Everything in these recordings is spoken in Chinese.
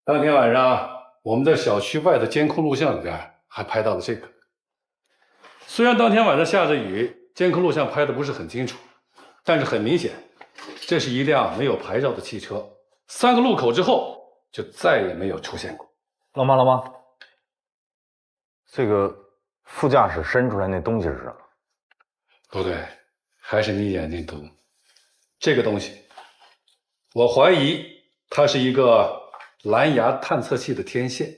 当天晚上，我们在小区外的监控录像里边还拍到了这个。虽然当天晚上下着雨，监控录像拍的不是很清楚，但是很明显，这是一辆没有牌照的汽车。3个路口之后，就再也没有出现过。老妈，这个副驾驶伸出来那东西是什么？不对，还是你眼睛毒。这个东西，我怀疑它是一个蓝牙探测器的天线，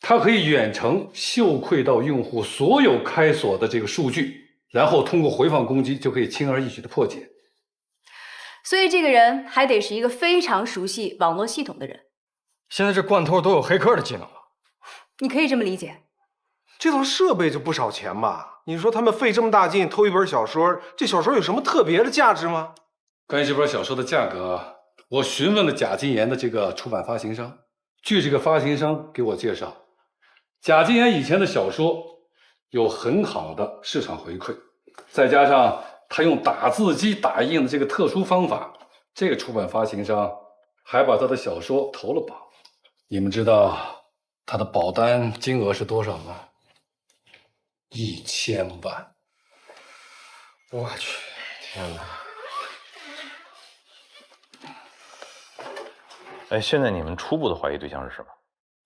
它可以远程嗅窥到用户所有开锁的这个数据，然后通过回放攻击就可以轻而易举的破解。所以这个人还得是一个非常熟悉网络系统的人。现在这惯偷都有黑客的技能了，你可以这么理解。这套设备就不少钱吧？你说他们费这么大劲偷一本小说，这小说有什么特别的价值吗？关于这本小说的价格，我询问了贾金岩的这个出版发行商。据这个发行商给我介绍，贾金岩以前的小说有很好的市场回馈，再加上他用打字机打印的这个特殊方法，这个出版发行商还把他的小说投了保。你们知道他的保单金额是多少吗？1000万。我去，天哪！哎，现在你们初步的怀疑对象是什么？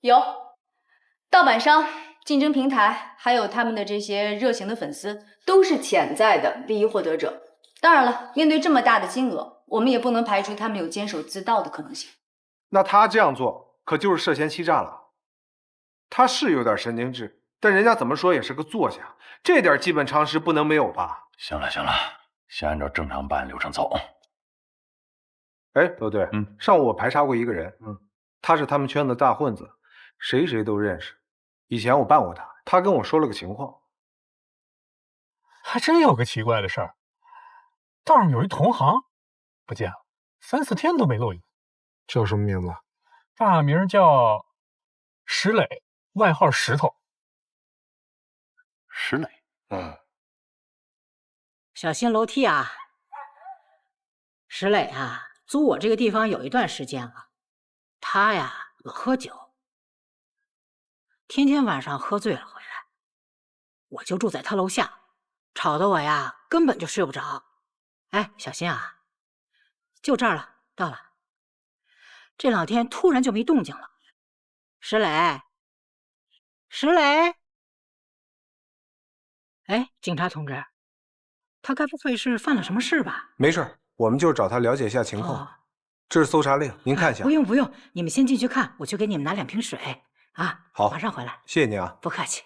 有盗版商、竞争平台，还有他们的这些热情的粉丝，都是潜在的利益获得者。当然了，面对这么大的金额，我们也不能排除他们有监守自盗的可能性。那他这样做可就是涉嫌欺诈了。他是有点神经质，但人家怎么说也是个作家，这点基本常识不能没有吧？行了，先按照正常办案流程走。哎，罗队，上午我排查过一个人，他是他们圈的大混子，谁都认识。以前我办过他，他跟我说了个情况。还真有个奇怪的事儿，道上有一同行不见了，3、4天都没露影。叫什么名字？大名叫石磊，外号石头。石磊，小心楼梯啊！石磊啊，租我这个地方有一段时间了。他呀，老喝酒，天天晚上喝醉了回来，我就住在他楼下，吵得我呀根本就睡不着。哎，小心啊！就这儿了，到了。这2天突然就没动静了。石磊，石磊，哎，警察同志，他该不会是犯了什么事吧？没事，我们就是找他了解一下情况。这是搜查令，您看一下。不用，你们先进去看，我去给你们拿2瓶水啊。好，马上回来。谢谢您啊。不客气。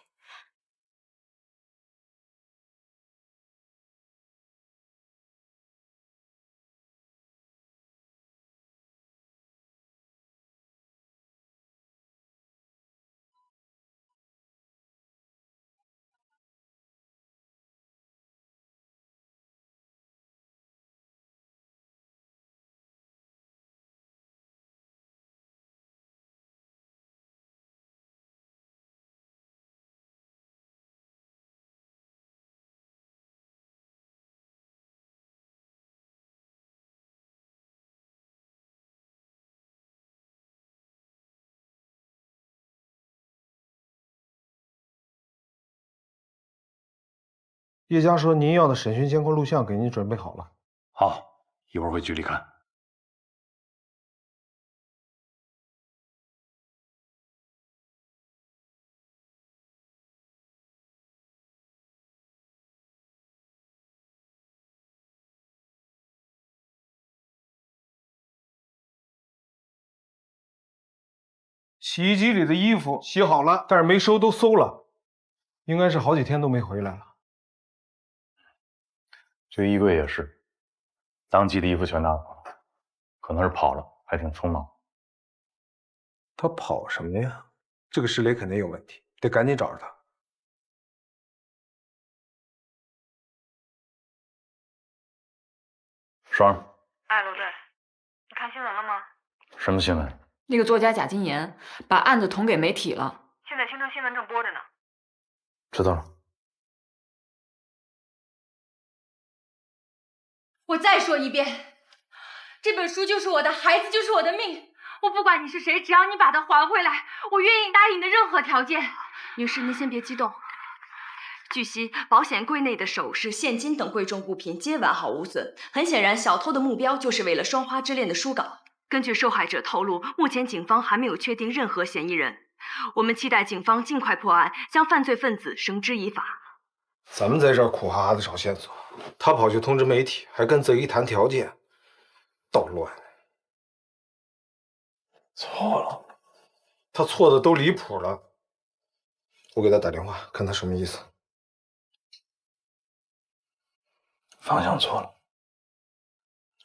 叶江说您要的审讯监控录像给您准备好了。好，一会儿回局里看。洗衣机里的衣服洗好了，但是没收，都馊了，应该是好几天都没回来了。这衣柜也是，当季的衣服全拿走了，可能是跑了，还挺匆忙。他跑什么呀？这个石磊肯定有问题，得赶紧找着他。双儿，哎，罗队，你看新闻了吗？什么新闻？那个作家贾金岩把案子捅给媒体了，现在青城新闻正播着呢。知道了。我再说一遍，这本书就是我的，孩子就是我的命，我不不管你是谁，只要你把它还回来，我愿意答应你的任何条件。女士，您先别激动。据悉，保险柜内的首饰、现金等贵重物品皆完好无损。很显然，小偷的目标就是为了《双花之恋》的书稿。根据受害者透露，目前警方还没有确定任何嫌疑人。我们期待警方尽快破案，将犯罪分子绳之以法。咱们在这儿苦哈哈的找线索，他跑去通知媒体，还跟贼一谈条件，捣乱。错了，他错的都离谱了。我给他打电话，看他什么意思。方向错了，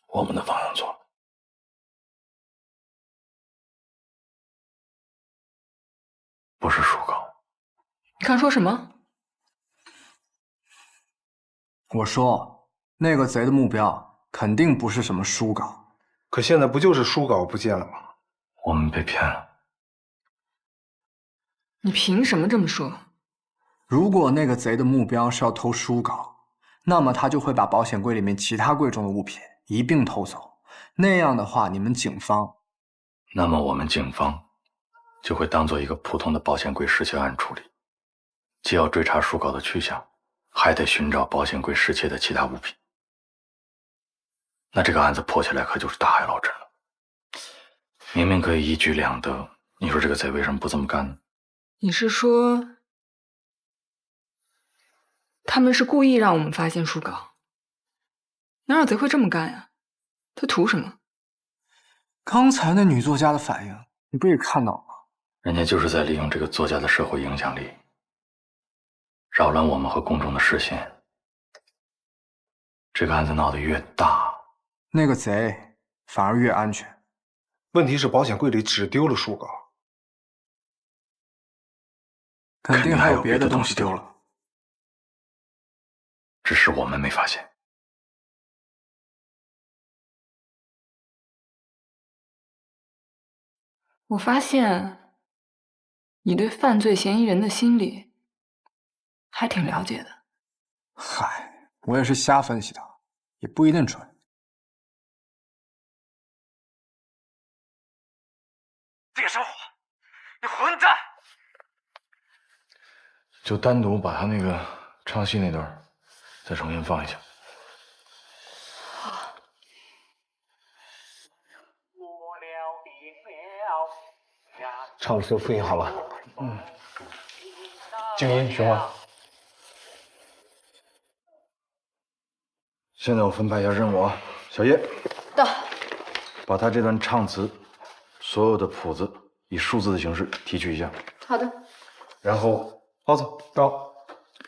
我们的方向错了。不是书稿。你刚说什么？我说那个贼的目标肯定不是什么书稿。可现在不就是书稿不见了吗？我们被骗了。你凭什么这么说？如果那个贼的目标是要偷书稿，那么他就会把保险柜里面其他贵重的物品一并偷走。那样的话，你们警方，那么我们警方就会当做一个普通的保险柜失窃案处理，既要追查书稿的去向，还得寻找保险柜失窃的其他物品。那这个案子破起来可就是大海捞针了。明明可以一举两得，你说这个贼为什么不这么干呢？你是说，他们是故意让我们发现书稿？哪有贼会这么干呀？他图什么？刚才那女作家的反应，你不也看到了吗？人家就是在利用这个作家的社会影响力，扰乱我们和公众的视线。这个案子闹得越大，那个贼反而越安全。问题是保险柜里只丢了书稿，肯定还有别的东西丢了，只是我们没发现。我发现你对犯罪嫌疑人的心理还挺了解的。嗨，我也是瞎分析的，也不一定准。这个小伙，你混蛋！就单独把他那个唱戏那段再重新放一下。唱的时候复印好了。静音循环。现在我分派一下任务啊，小叶。到。把他这段唱词所有的谱子以数字的形式提取一下。好的。然后，包子到，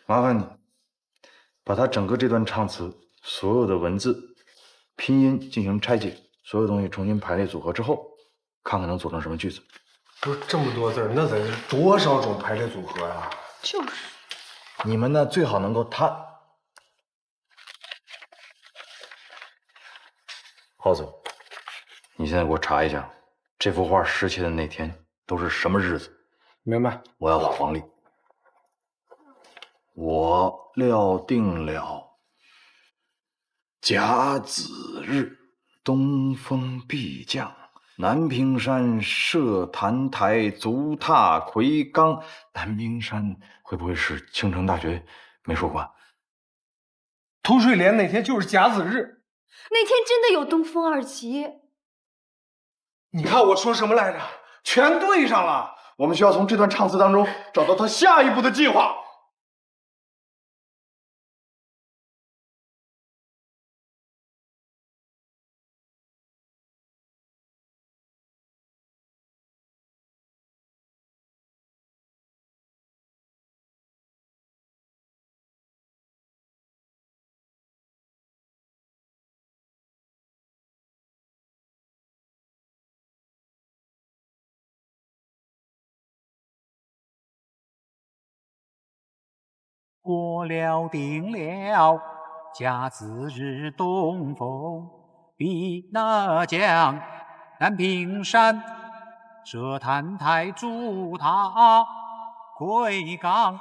麻烦你把他整个这段唱词所有的文字、拼音进行拆解，所有东西重新排列组合之后，看看能组成什么句子。不是这么多字，那得是多少种排列组合呀？就是。你们呢，最好能够耗子，你现在给我查一下，这幅画失窃的那天都是什么日子？明白。我要老黄历。我料定了甲子日，东风必降。南屏山设坛台，足踏魁罡。南屏山会不会是青城大学美术馆？图水莲那天就是甲子日，那天真的有东风二旗。你看我说什么来着？全对上了。我们需要从这段唱词当中找到他下一步的计划。我料定了甲子日，东风必降。南屏山设坛台，足踏魁罡。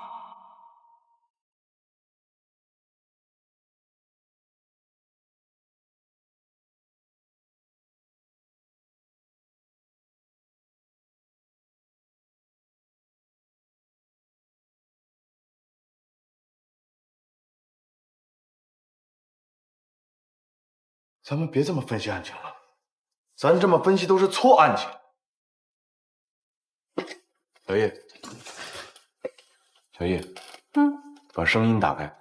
咱们别这么分析案情了，咱这么分析都是错案情。小叶，小叶，把声音打开，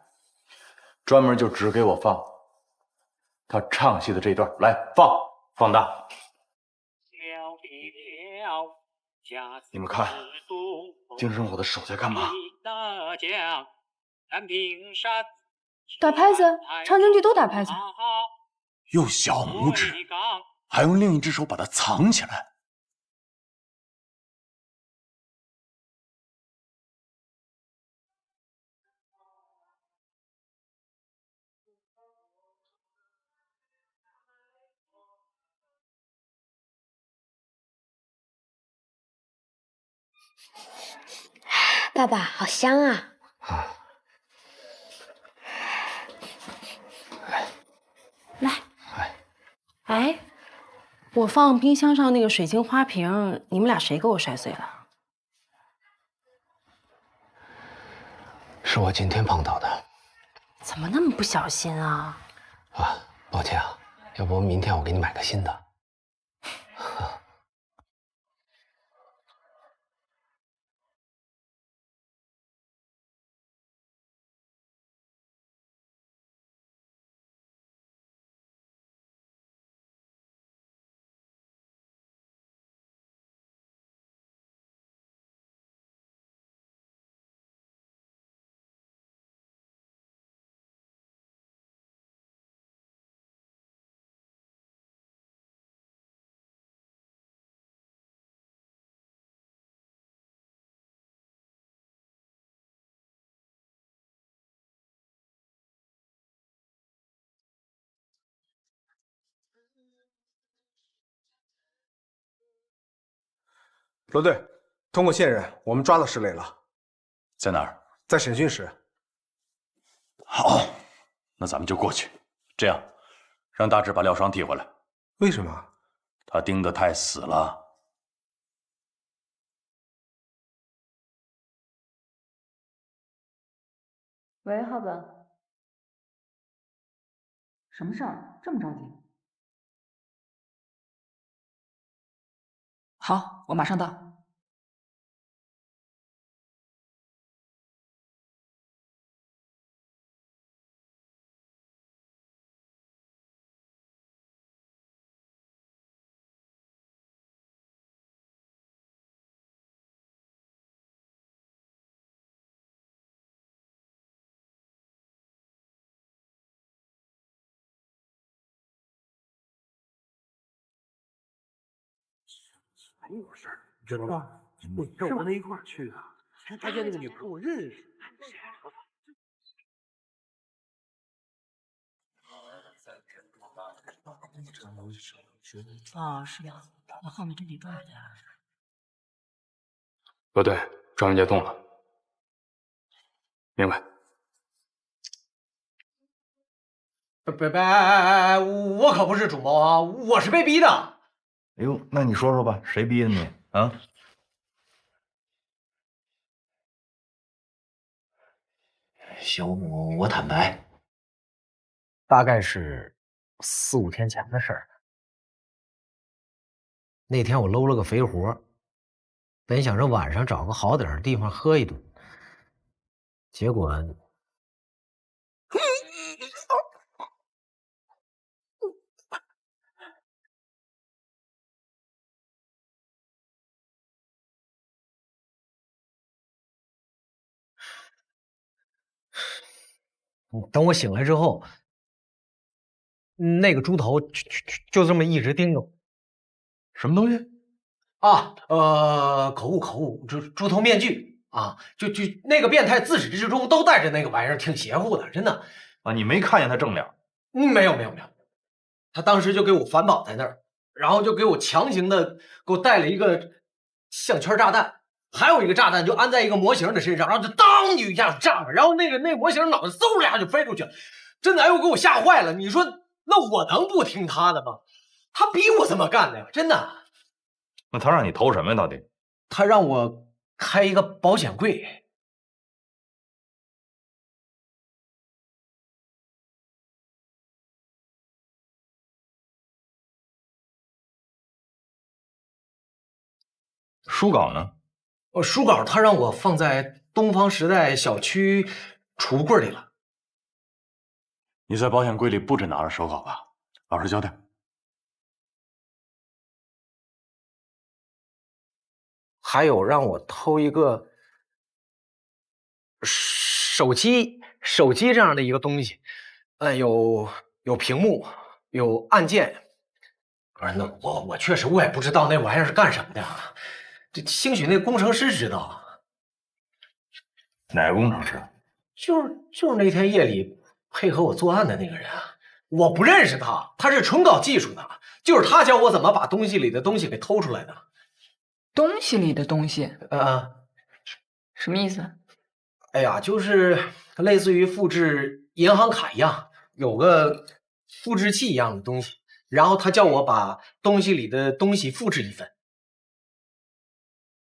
专门就只给我放他唱戏的这一段，来放大。你们看，丁生火的手在干嘛？打拍子，唱京剧都打拍子。用小拇指，还用另一只手把它藏起来。爸爸，好香啊！来，哎，我放冰箱上那个水晶花瓶，你们俩谁给我摔碎了？是我今天碰到的。怎么那么不小心啊？啊，抱歉啊，要不明天我给你买个新的。罗队，通过线人，我们抓到石磊了。在哪儿？在审讯室。好，那咱们就过去。这样，让大志把廖双提回来。为什么？他盯得太死了。喂，浩本，什么事儿？这么着急？好，我马上到。还有事儿，你知道吗？我跟我那一块儿去的，他见那个女朋友我认识。啊，是呀，那后面这里多少钱？罗队，庄人家动了。明白。我可不是主谋啊，我是被逼的。哎呦，那你说说吧，谁逼的你啊？小母，我坦白，大概是4、5天前的事儿。那天我搂了个肥活，本想着晚上找个好点的地方喝一顿，结果等我醒来之后，那个猪头就这么一直盯着我。什么东西？啊，口误，猪头面具啊，就那个变态自始至终都带着那个玩意儿，挺邪乎的，真的。啊，你没看见他正脸？没有，他当时就给我反绑在那儿，然后就给我强行的给我带了一个项圈炸弹，还有一个炸弹就安在一个模型的身上，然后就当一下炸了，然后那个模型脑袋嗖一下就飞出去了，真的，哎呦，给我吓坏了。你说那我能不听他的吗？他逼我这么干的呀，真的。那他让你投什么呀？到底？他让我开一个保险柜。书稿呢？书稿他让我放在东方时代小区储物柜里了。你在保险柜里不止拿了手稿吧？老实交代。还有让我偷一个手机这样的一个东西，有屏幕，有按键。不是，那我确实我也不知道那玩意儿是干什么的啊。这兴许那工程师知道。哪个工程师？就是那天夜里配合我作案的那个人啊。我不认识他，他是纯搞技术的，就是他教我怎么把东西里的东西给偷出来的。东西里的东西？什么意思？哎呀，就是类似于复制银行卡一样，有个复制器一样的东西，然后他叫我把东西里的东西复制一份，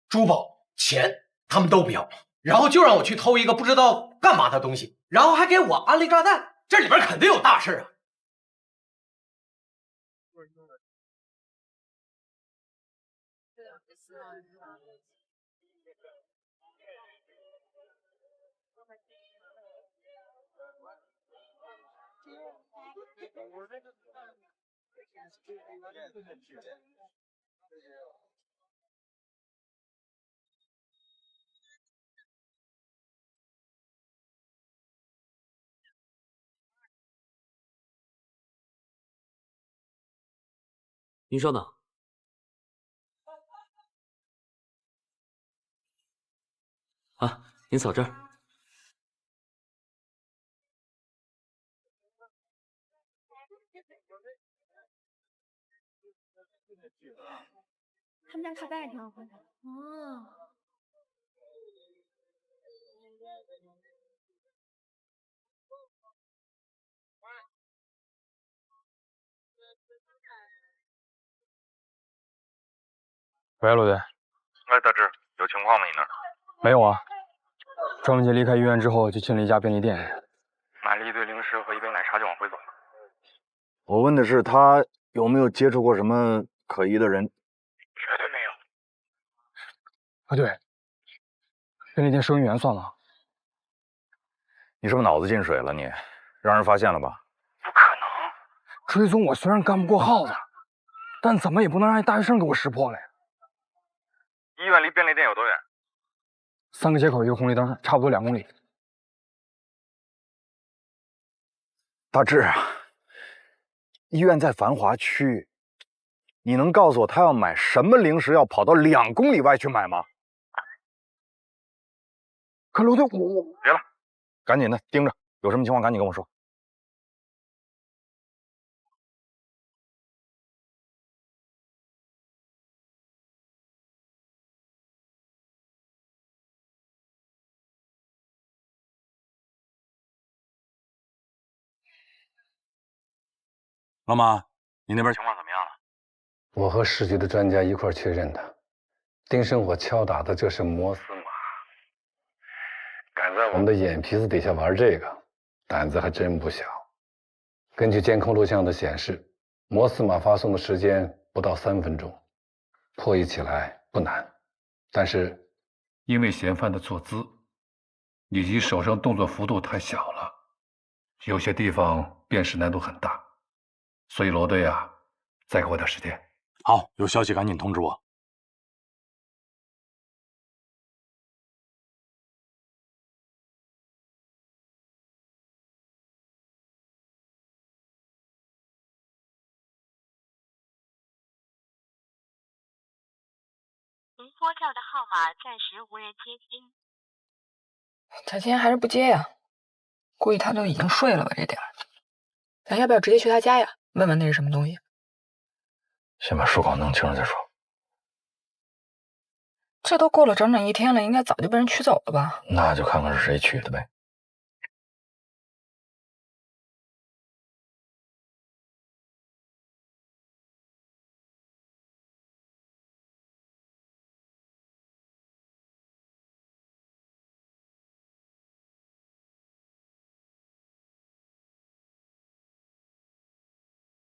珠宝、钱他们都不要，然后就让我去偷一个不知道干嘛的东西，然后还给我安了一炸弹，这里边肯定有大事啊！您稍等。啊，您扫这儿。他们家卡带也挺好看的哦。喂，陆队。哎，大志，有情况吗？你那儿？没有啊。庄文杰离开医院之后，就进了一家便利店，买了一堆零食和一杯奶茶就往回走了。我问的是他有没有接触过什么可疑的人？绝对没有。啊，对，便利店收银员算吗？你是不是脑子进水了？你让人发现了吧？不可能！追踪我虽然干不过耗子，但怎么也不能让一大学生给我识破了呀。医院离便利店有多远？3个街口，1个红绿灯，差不多2公里。大志啊，医院在繁华区，你能告诉我他要买什么零食要跑到2公里外去买吗？可陆队，别了，赶紧的盯着，有什么情况赶紧跟我说。老马，你那边情况怎么样了？我和市局的专家一块确认的，丁生火敲打的这是摩斯码，敢在我们的眼皮子底下玩这个，胆子还真不小。根据监控录像的显示，摩斯码发送的时间不到3分钟，破译起来不难，但是因为嫌犯的坐姿以及手上动作幅度太小了，有些地方辨识难度很大。所以罗队啊，再给我点时间。好，有消息赶紧通知我。您拨叫的号码暂时无人接听。他今天还是不接呀？估计他都已经睡了吧，这点儿。咱要不要直接去他家呀？问问那是什么东西？先把书稿弄清楚再说。这都过了整整1天了，应该早就被人取走了吧？那就看看是谁取的呗。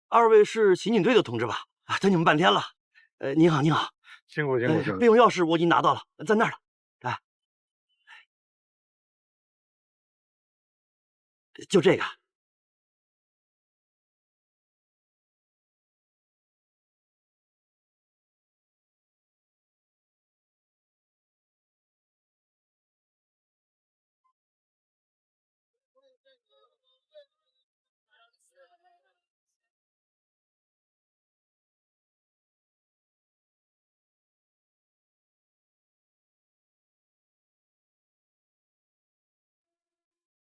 2位是刑警队的同志吧？啊，等你们半天了。您好，您好。辛苦辛苦辛苦。备用钥匙我已经拿到了，在那儿了。来，就这个。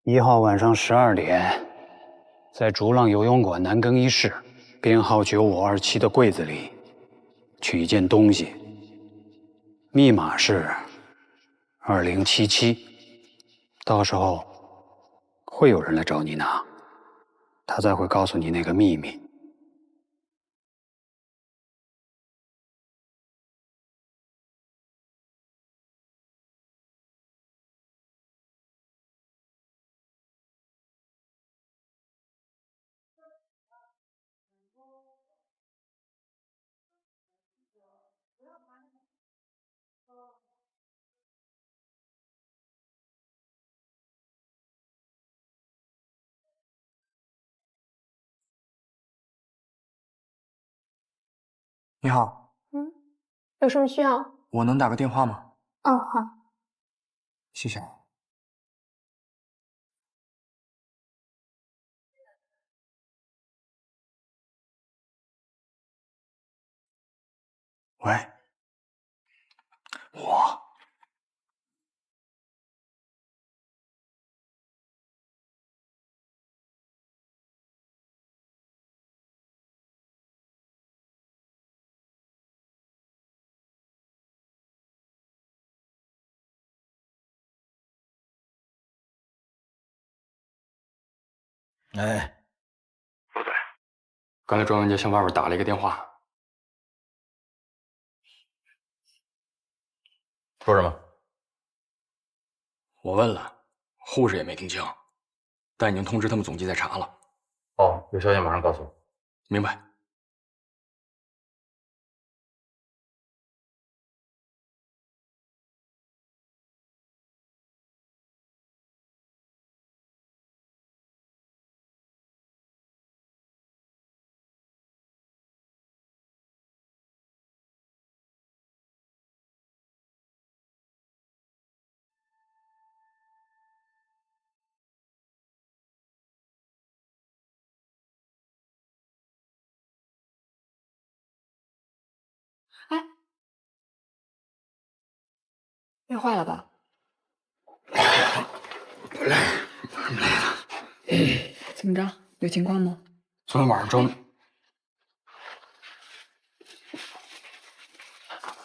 1号晚上12点，在逐浪游泳馆男更衣室编号9527的柜子里取一件东西，密码是2077。到时候会有人来找你拿，他才会告诉你那个秘密。你好，有什么需要？我能打个电话吗？哦，好。谢谢。喂，我。哎，陆队，刚才庄文杰向外边打了一个电话，说什么？我问了，护士也没听清，但已经通知他们总机在查了。哦，有消息马上告诉我。明白。累坏了吧？不累，不累的。怎么着？有情况吗？昨天晚上庄……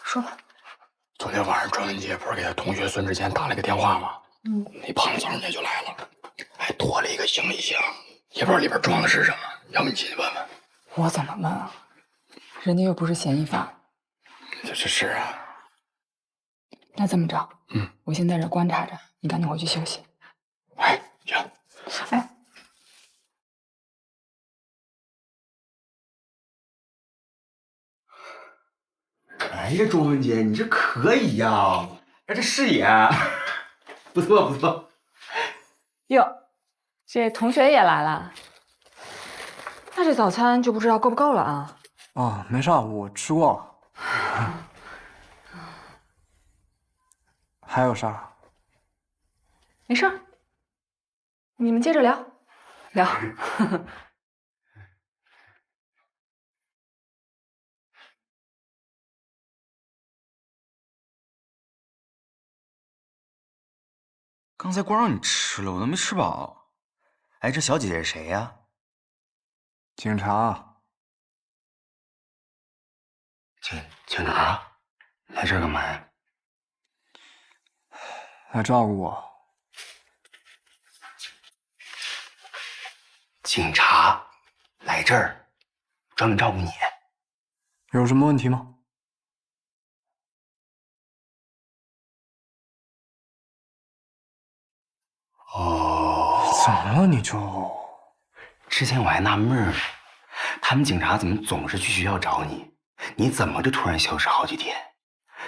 说吧。昨天晚上庄文杰不是给他同学孙志坚打了个电话吗？那胖子早上就来了，还拖了一个行李箱，也不知道里边装的是什么。要不你进去问问？我怎么问啊？人家又不是嫌疑犯。是啊。那这么着，我先在这观察着，你赶紧回去休息。哎，行。哎，哎呀，庄文杰，你这可以呀！哎，这视野不错不错。哟，这同学也来了，那这早餐就不知道够不够了啊？哦，没事，我吃过了。还有啥？没事儿，你们接着聊，聊。刚才光让你吃了，我都没吃饱。哎，这小姐姐是谁呀？警察。警察来这儿干嘛呀？来照顾我。警察来这儿专门照顾你。有什么问题吗？哦，怎么了？你就……之前我还纳闷呢，他们警察怎么总是去学校找你？你怎么就突然消失好几天？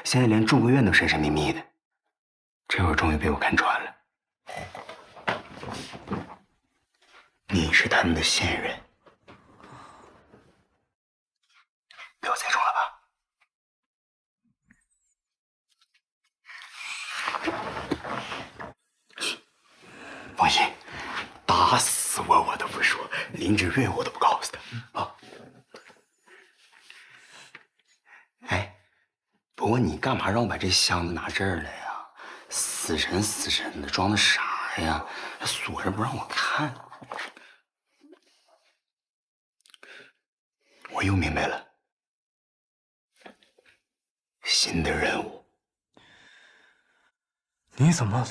现在连住个院都神神秘秘的。这会儿终于被我看穿了，你是他们的线人，不要猜中了吧？放心，打死我都不说，林志远我都不告诉他啊。哎，不过你干嘛让我把这箱子拿这儿来呀？死神死神的，装的啥呀？锁着不让我看。我又明白了，新的任务。你怎么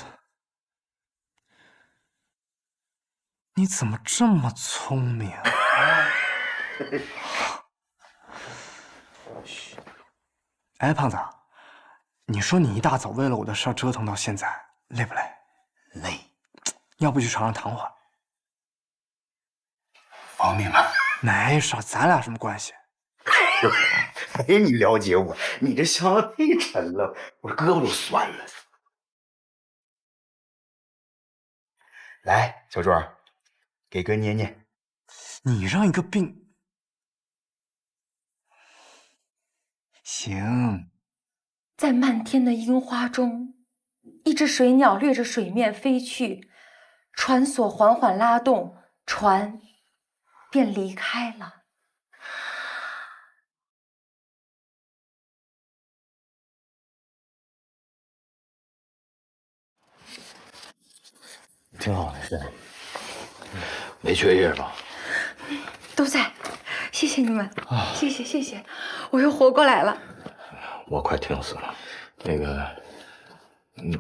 这么聪明？哎，胖子，你说你一大早为了我的事儿折腾到现在，累不累？累。要不去床上躺会儿？方便吗？没事，咱俩什么关系？哎，你了解我，你这箱子太沉了，我这胳膊都酸了。来，小庄，给哥捏捏。你让一个病……行。在漫天的樱花中，一只水鸟掠着水面飞去，船索缓缓拉动，船便离开了。挺好的，现在没缺液吧？都在，谢谢你们，谢谢谢谢，我又活过来了。我快听死了。那个，你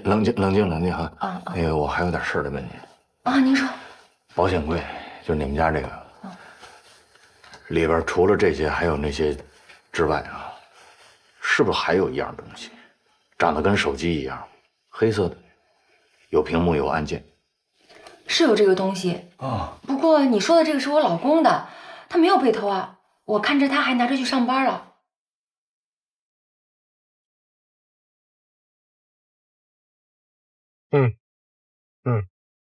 冷静哈。那个，我还有点事儿得问你。啊，您说。保险柜，就是你们家这个，里边除了这些还有那些之外啊，是不是还有一样东西，长得跟手机一样，黑色的，有屏幕有按键？是有这个东西啊。不过你说的这个是我老公的，他没有被偷啊，我看着他还拿着去上班了。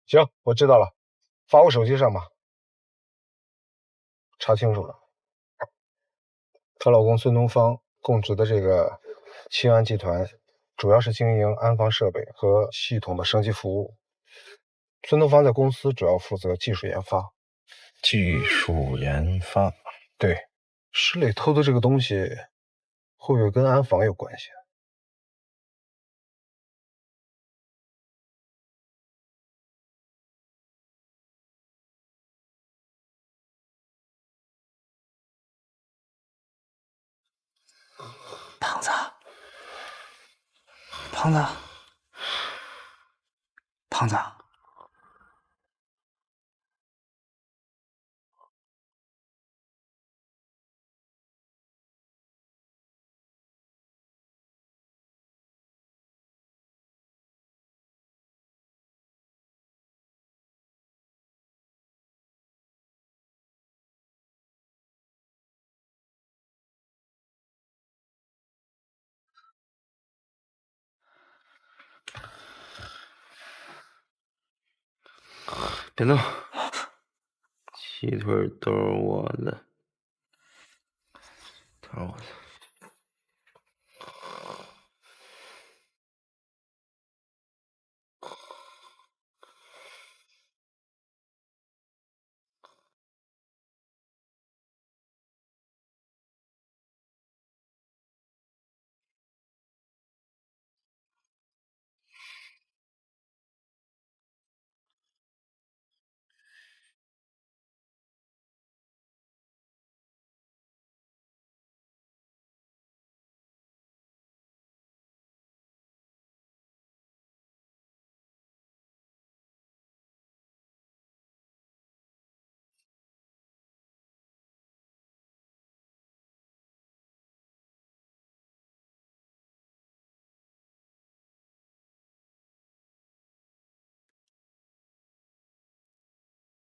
行，我知道了，发我手机上吧。查清楚了，她老公孙东方供职的这个清安集团，主要是经营安防设备和系统的升级服务。孙东方在公司主要负责技术研发。技术研发，对，石磊偷的这个东西，会不会跟安防有关系？胖子，胖子，胖子，别动，鸡腿都是我的，都是我的。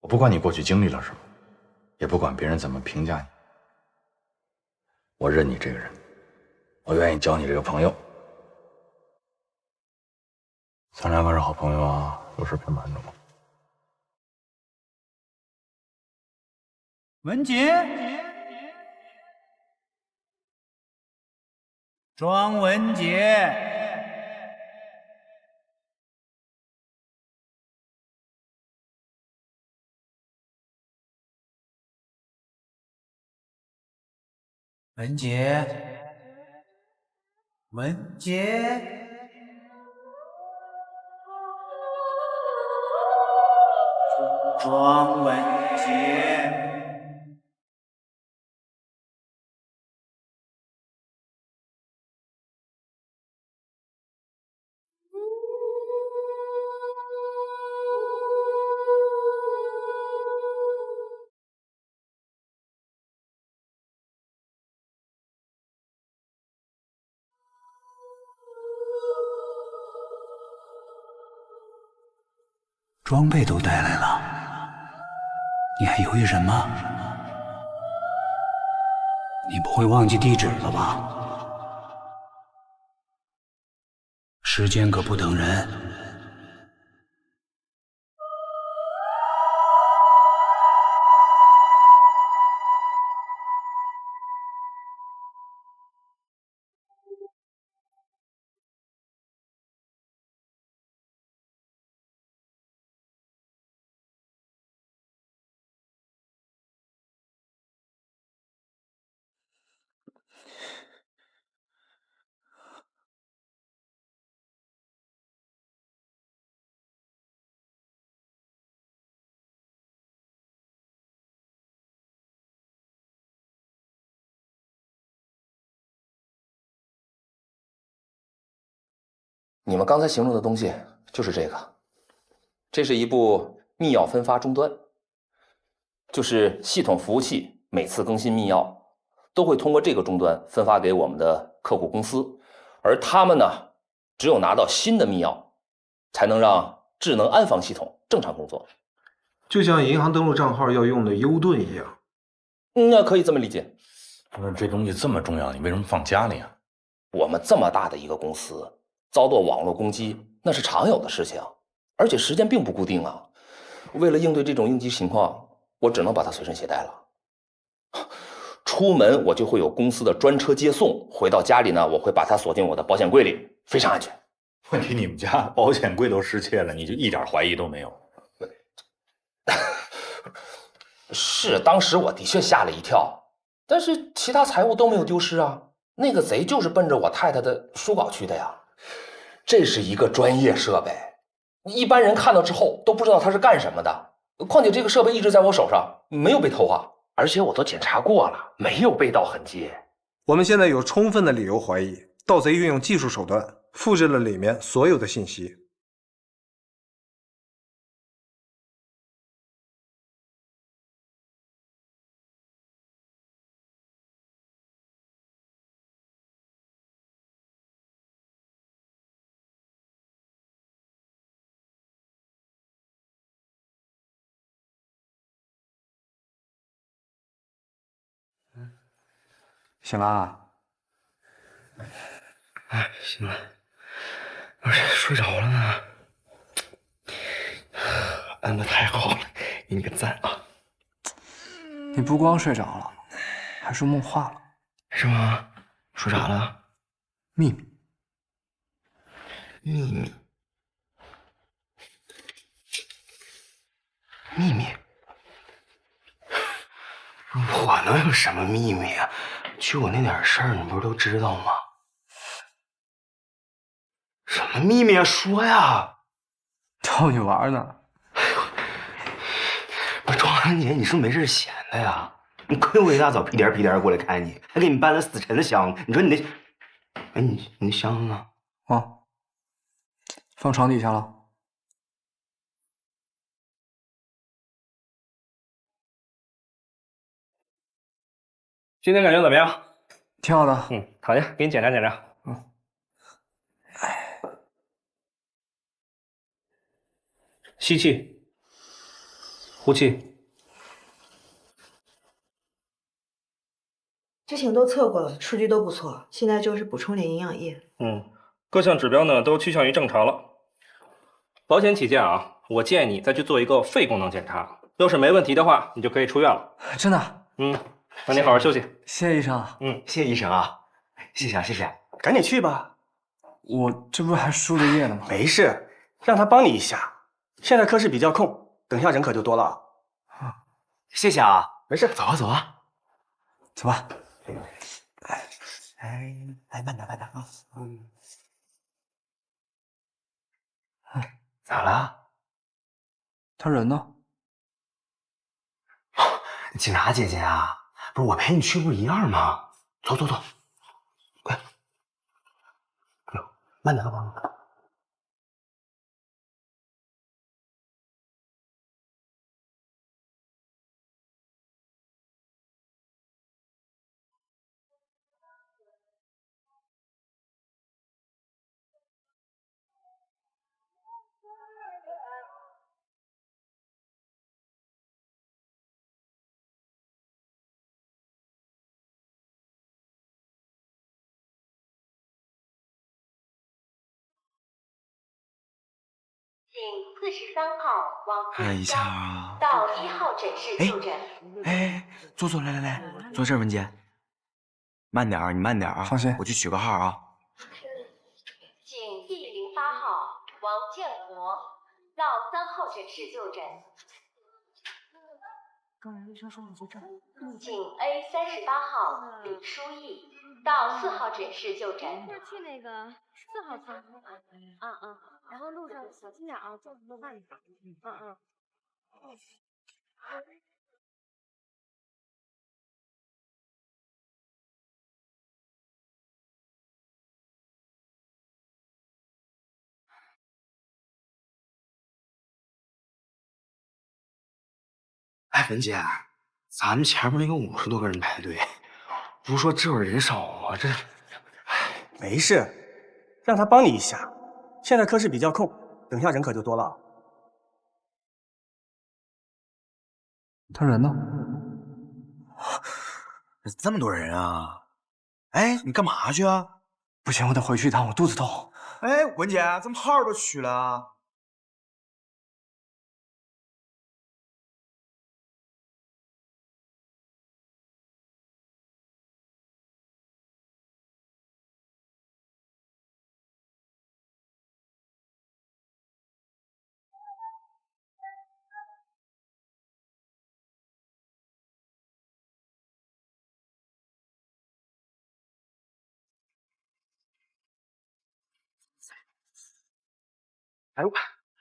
我不管你过去经历了什么，也不管别人怎么评价你，我认你这个人，我愿意交你这个朋友。咱俩可是好朋友啊，有事别瞒着我。文杰，庄文杰。文杰，文杰，庄文杰。装备都带来了，你还犹豫什么？你不会忘记地址了吧？时间可不等人。你们刚才形容的东西就是这个，这是一部密钥分发终端，就是系统服务器每次更新密钥，都会通过这个终端分发给我们的客户公司，而他们呢，只有拿到新的密钥，才能让智能安防系统正常工作。就像银行登录账号要用的 U 盾一样。那可以这么理解。不是，这东西这么重要，你为什么放家里啊？我们这么大的一个公司，遭到网络攻击那是常有的事情，而且时间并不固定啊。为了应对这种应急情况，我只能把它随身携带了。出门我就会有公司的专车接送，回到家里呢，我会把它锁进我的保险柜里，非常安全。问题你们家保险柜都失窃了，你就一点怀疑都没有？是，当时我的确吓了一跳，但是其他财物都没有丢失啊。那个贼就是奔着我太太的书稿去的呀。这是一个专业设备，一般人看到之后都不知道它是干什么的。况且这个设备一直在我手上，没有被偷啊，而且我都检查过了，没有被盗痕迹。我们现在有充分的理由怀疑，盗贼运用技术手段复制了里面所有的信息。醒了？哎，醒了，不是睡着了呢。安的太好了，给你个赞啊！你不光睡着了，还说梦话了，是吗？说啥了？秘密。秘密。秘密。我能有什么秘密啊？就我那点事儿，你不是都知道吗？什么秘密啊？说呀！逗你玩呢。我庄文杰，你是不是没事闲的呀？你亏我一大早屁颠屁颠过来看你，还给你搬了死沉的箱子。你说你那，哎，你那箱子呢？啊，放床底下了。今天感觉怎么样？挺好的。躺下，给你检查检查。吸气，呼气。之前都测过了，数据都不错，现在就是补充点营养液。各项指标呢都趋向于正常了。保险起见啊，我建议你再去做一个肺功能检查，要是没问题的话，你就可以出院了。真的？那你好好休息。谢谢医生。谢谢医生啊，谢谢啊，谢谢。赶紧去吧。我这不还输着液呢吗？没事，让他帮你一下。现在科室比较空，等下人可就多了。谢谢啊，没事，走啊走啊，走吧。来慢点慢点啊。咋了？他人呢？警察姐姐啊，不是我陪你去不是一样吗？走走走，快！慢点啊。请43号往看一下啊。到1号诊室就诊。坐，来，坐这儿，文杰。慢点儿，你慢点儿啊。放心，我去取个号啊。请第08号王建国到3号诊室就诊。刚才医生说你在这儿。请 A38号李书义到4号诊室就诊。是去那个4号仓库。然后路上小心点啊，做什么饭。哎，文姐，咱们前面有50多个人排队，不是说这会儿人少吗？这，没事，让他帮你一下。现在科室比较空，等下人可就多了。他人呢？这么多人啊！哎，你干嘛去啊？不行，我得回去一趟，我肚子痛。哎，文姐，怎么号都取了啊？哎呦，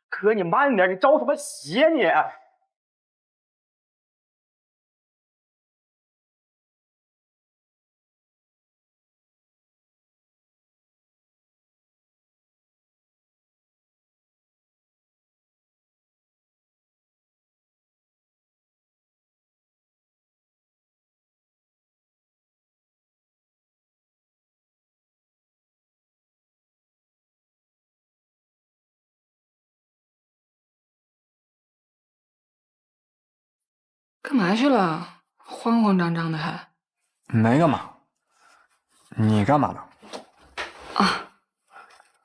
哥，你慢点，你着什么急呀你？干嘛去了？慌慌张张的还。没干嘛。你干嘛呢？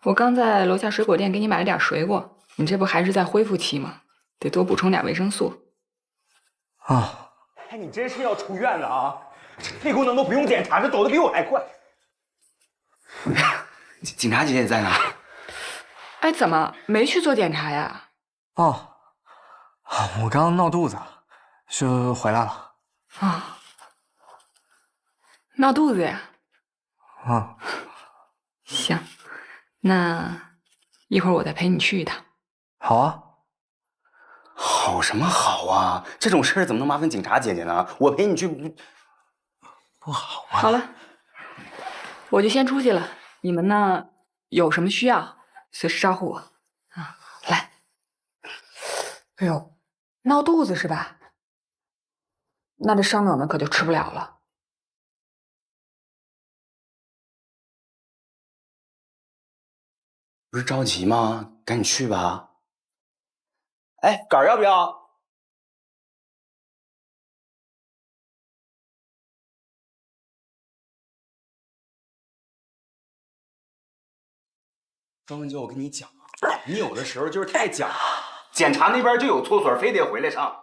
我刚在楼下水果店给你买了点水果，你这不还是在恢复期吗？得多补充点维生素。哎，你真是要出院了啊！肺功能都不用检查，这走的比我还快。警察姐姐在哪？哎，怎么没去做检查呀？我刚刚闹肚子，就回来了。闹肚子呀？行，那一会儿我再陪你去一趟。好啊。好什么好啊？这种事儿怎么能麻烦警察姐姐呢？我陪你去不好吗？好了，我就先出去了。你们呢，有什么需要随时招呼我啊。来，哎呦，闹肚子是吧？那这生冷的可就吃不了了。不是着急吗？赶紧去吧。哎，杆儿要不要？庄文九，我跟你讲，你有的时候就是太讲，检查那边就有厕所，非得回来上。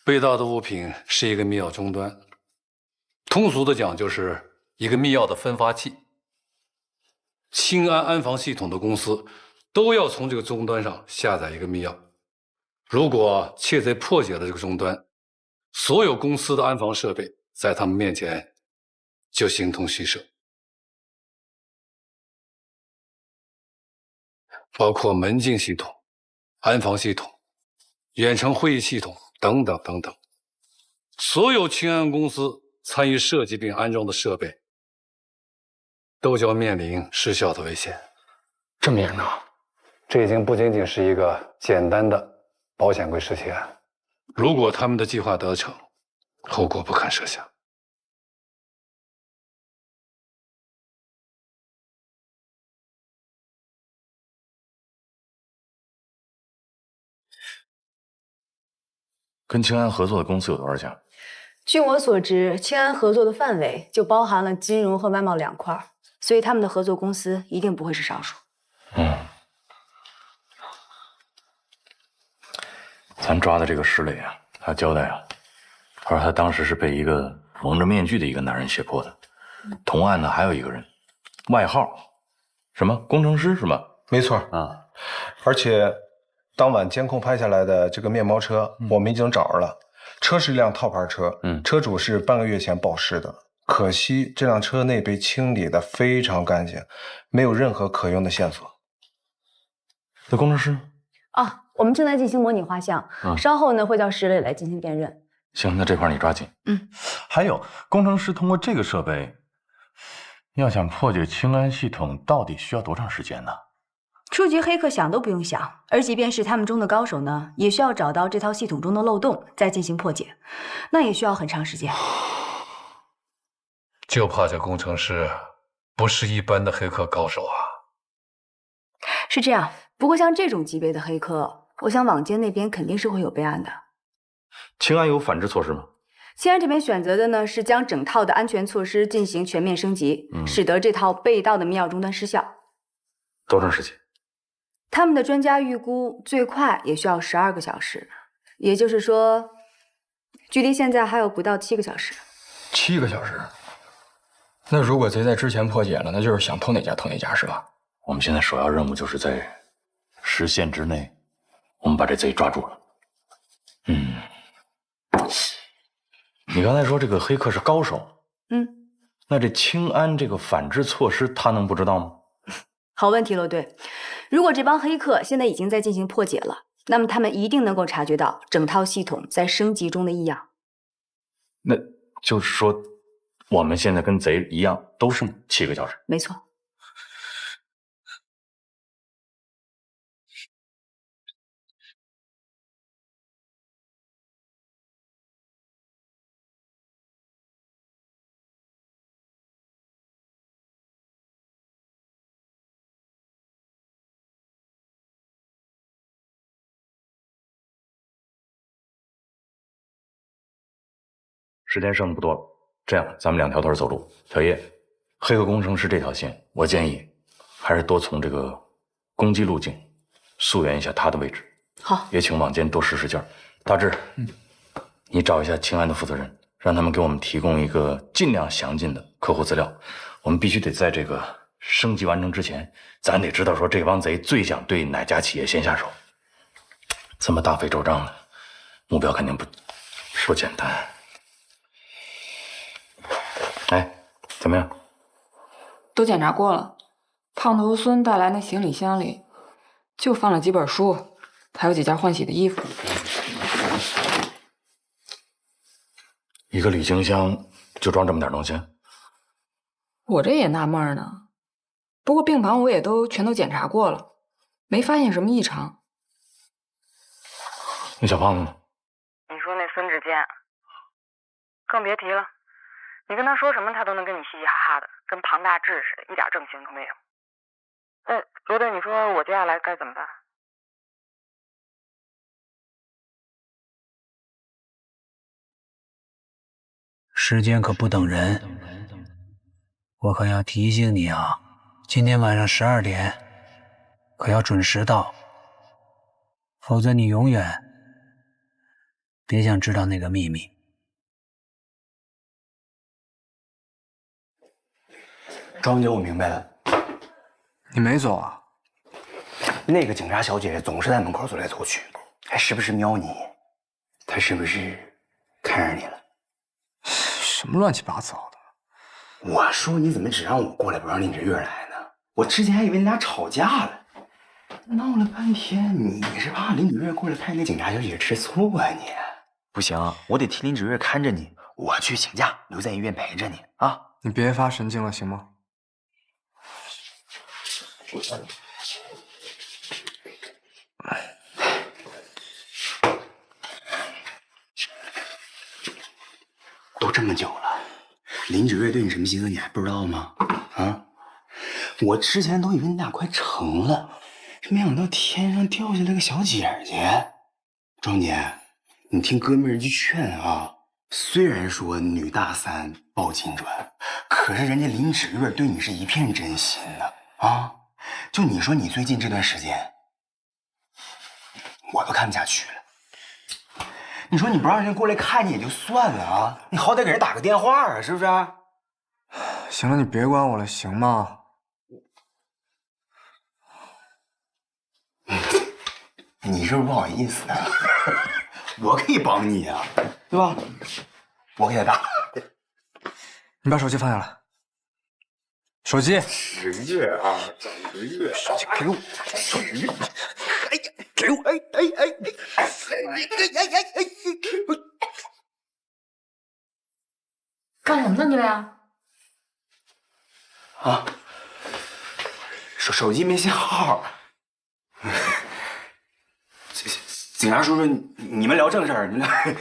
被盗的物品是一个密钥终端，通俗的讲就是一个密钥的分发器。清安安防系统的公司都要从这个终端上下载一个密钥。如果窃贼破解了这个终端，所有公司的安防设备在他们面前就形同虚设，包括门禁系统、安防系统、远程会议系统等等等等，所有清安公司参与设计并安装的设备，都将面临失效的危险。这么严重？这已经不仅仅是一个简单的保险柜失窃案，如果他们的计划得逞，后果不堪设想。跟清安合作的公司有多少家？据我所知，清安合作的范围就包含了金融和外贸两块，所以他们的合作公司一定不会是少数。咱抓的这个石磊啊，他交代啊，他说他当时是被一个蒙着面具的一个男人胁迫的。同案呢还有一个人，外号什么工程师是吗？没错啊，而且当晚监控拍下来的这个面包车，我们已经找着了。车是一辆套牌车，车主是半个月前报失的。可惜这辆车内被清理的非常干净，没有任何可用的线索。那工程师？哦，我们正在进行模拟画像，稍后呢会叫石磊来进行辨认。行，那这块你抓紧。还有工程师通过这个设备，要想破解清安系统，到底需要多长时间呢？初级黑客想都不用想，而即便是他们中的高手呢，也需要找到这套系统中的漏洞，再进行破解，那也需要很长时间。就怕这工程师不是一般的黑客高手啊。是这样，不过像这种级别的黑客，我想网监那边肯定是会有备案的。清安有反制措施吗？清安这边选择的呢是将整套的安全措施进行全面升级，使得这套被盗的密钥终端失效。多长时间？他们的专家预估最快也需要12个小时，也就是说，距离现在还有不到7个小时。7个小时？那如果贼在之前破解了，那就是想偷哪家偷哪家是吧？我们现在首要任务就是在时限之内，我们把这贼抓住了。你刚才说这个黑客是高手，那这清安这个反制措施，他能不知道吗？好问题，罗队。如果这帮黑客现在已经在进行破解了，那么他们一定能够察觉到整套系统在升级中的异样。那就是说，我们现在跟贼一样，都剩7个小时。没错。时间剩的不多了，这样咱们2条腿走路。小叶，黑客工程师这条线，我建议还是多从这个攻击路径溯源一下他的位置。好，也请网监多使使劲儿。大志，你找一下清安的负责人，让他们给我们提供一个尽量详尽的客户资料。我们必须得在这个升级完成之前，咱得知道说这帮贼最想对哪家企业先下手。这么大费周章的目标，肯定不简单。哎，怎么样？都检查过了，胖头孙带来那行李箱里就放了几本书，还有几件换洗的衣服。一个旅行箱就装这么点东西？我这也纳闷呢。不过病房我也全都检查过了，没发现什么异常。那小胖子呢？你说那孙志坚，更别提了。你跟他说什么，他都能跟你嘻嘻哈哈的，跟庞大志似的，一点正形都没有。罗队，你说我接下来该怎么办？时间可不等人，我可要提醒你啊，今天晚上12点可要准时到，否则你永远别想知道那个秘密。庄姐，我明白了。你没走啊？那个警察小姐姐总是在门口走来走去，还时不时瞄你，她是不是看上你了？什么乱七八糟的！我说你怎么只让我过来，不让林芷月来呢？我之前还以为你俩吵架了，闹了半天，你是怕林芷月过来派那警察小姐姐吃醋啊你？不行，我得替林芷月看着你，我去请假留在医院陪着你啊！你别发神经了，行吗？都这么久了，林芷月对你什么心思你还不知道吗？啊！我之前都以为你俩快成了，没想到天上掉下来个小姐姐。庄姐，你听哥们儿一句劝啊，虽然说女大三抱金砖，可是人家林芷月对你是一片真心的啊！就你说你最近这段时间，我都看不下去了。你说你不让人过来看你也就算了啊，你好歹给人打个电话啊，是不是？行了，你别管我了，行吗？你是不是不好意思啊？我可以帮你啊，对吧？我给他打。你把手机放下来。手机。10月啊，10月，手机给我。10月，哎呀，给我，哎，干什么呢你俩？啊，手机没信号。警察叔叔，你们聊正事儿，你们俩。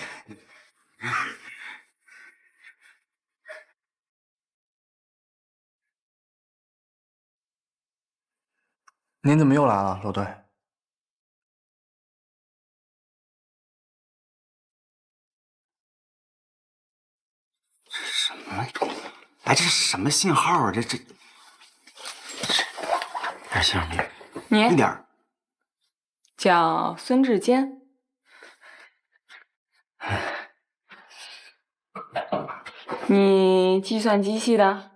您怎么又来了，罗队？什么？哎，这是什么信号啊？这点信号没？你一点。叫孙志坚。你计算机系的？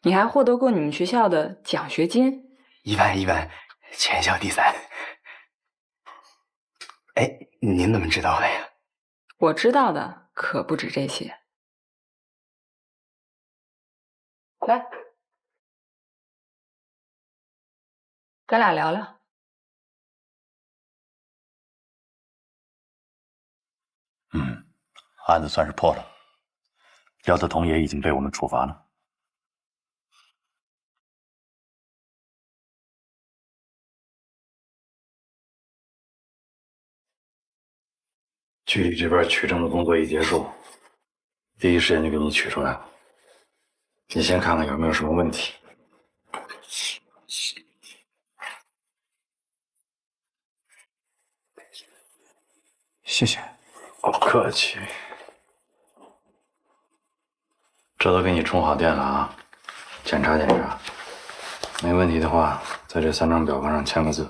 你还获得过你们学校的奖学金？一般，全校第3。哎，您怎么知道的呀？我知道的可不止这些。来，咱俩聊聊。案子算是破了，廖泽彤也已经被我们处罚了。局里这边取证的工作一结束，第一时间就给你取出来了。你先看看有没有什么问题。谢谢。不客气。这都给你充好电了啊，检查检查，没问题的话，在这3张表格上签个字。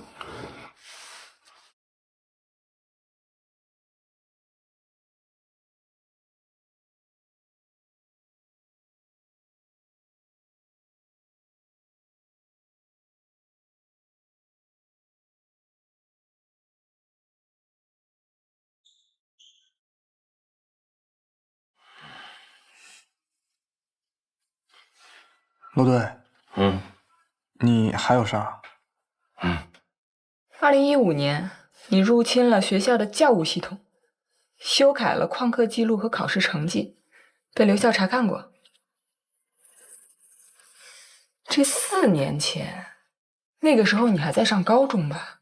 罗队，你还有事儿？2015年，你入侵了学校的教务系统，修改了旷课记录和考试成绩，被留校查看过。这4年前，那个时候你还在上高中吧？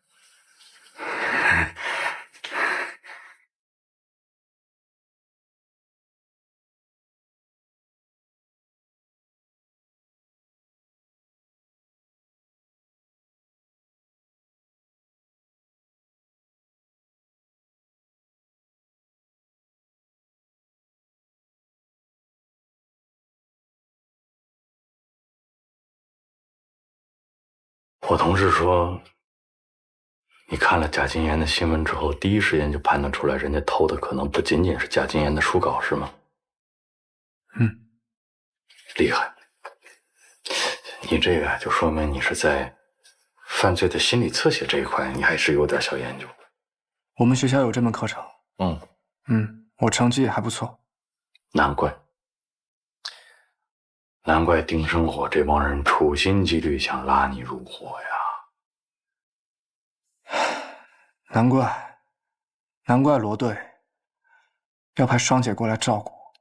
我同事说，你看了贾金岩的新闻之后，第一时间就判断出来，人家偷的可能不仅仅是贾金岩的书稿，是吗？嗯，厉害。你这个就说明你是在犯罪的心理侧写这一块，你还是有点小研究。我们学校有这门课程。我成绩也还不错。难怪丁生火这帮人处心积虑想拉你入伙呀。难怪罗队要派双姐过来照顾我。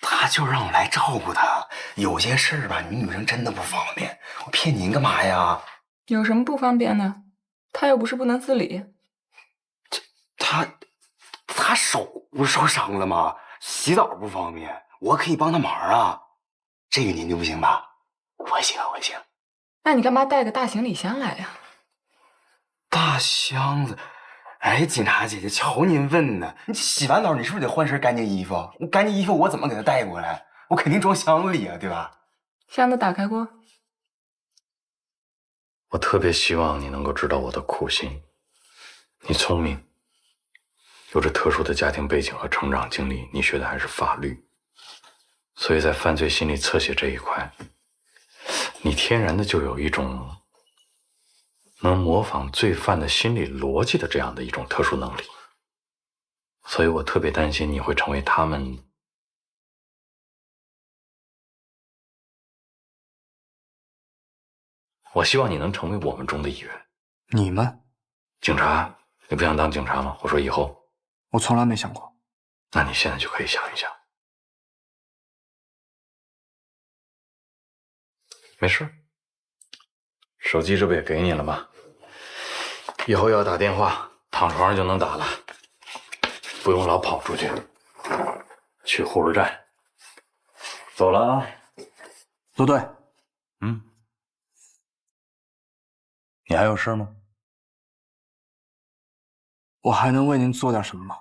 他就让我来照顾他，有些事儿吧，你女生真的不方便。我骗您干嘛呀？有什么不方便的？他又不是不能自理。他手不受伤了吗？洗澡不方便，我可以帮他忙啊。这个您就不行吧？我行。那你干嘛带个大行李箱来呀？大箱子。哎，警察姐姐，瞧您问呢！你洗完澡，你是不是得换身干净衣服？干净衣服我怎么给他带过来？我肯定装箱子里啊，对吧？箱子打开过。我特别希望你能够知道我的苦心。你聪明，有着特殊的家庭背景和成长经历，你学的还是法律，所以在犯罪心理侧写这一块，你天然的就有一种能模仿罪犯的心理逻辑的这样的一种特殊能力，所以我特别担心你会成为他们。我希望你能成为我们中的一员。你们？警察？你不想当警察吗？我说以后。我从来没想过。那你现在就可以想一想。没事，手机这不也给你了吗？以后要打电话，躺床上就能打了，不用老跑出去。去护士站。走了啊。罗队。你还有事吗？我还能为您做点什么吗？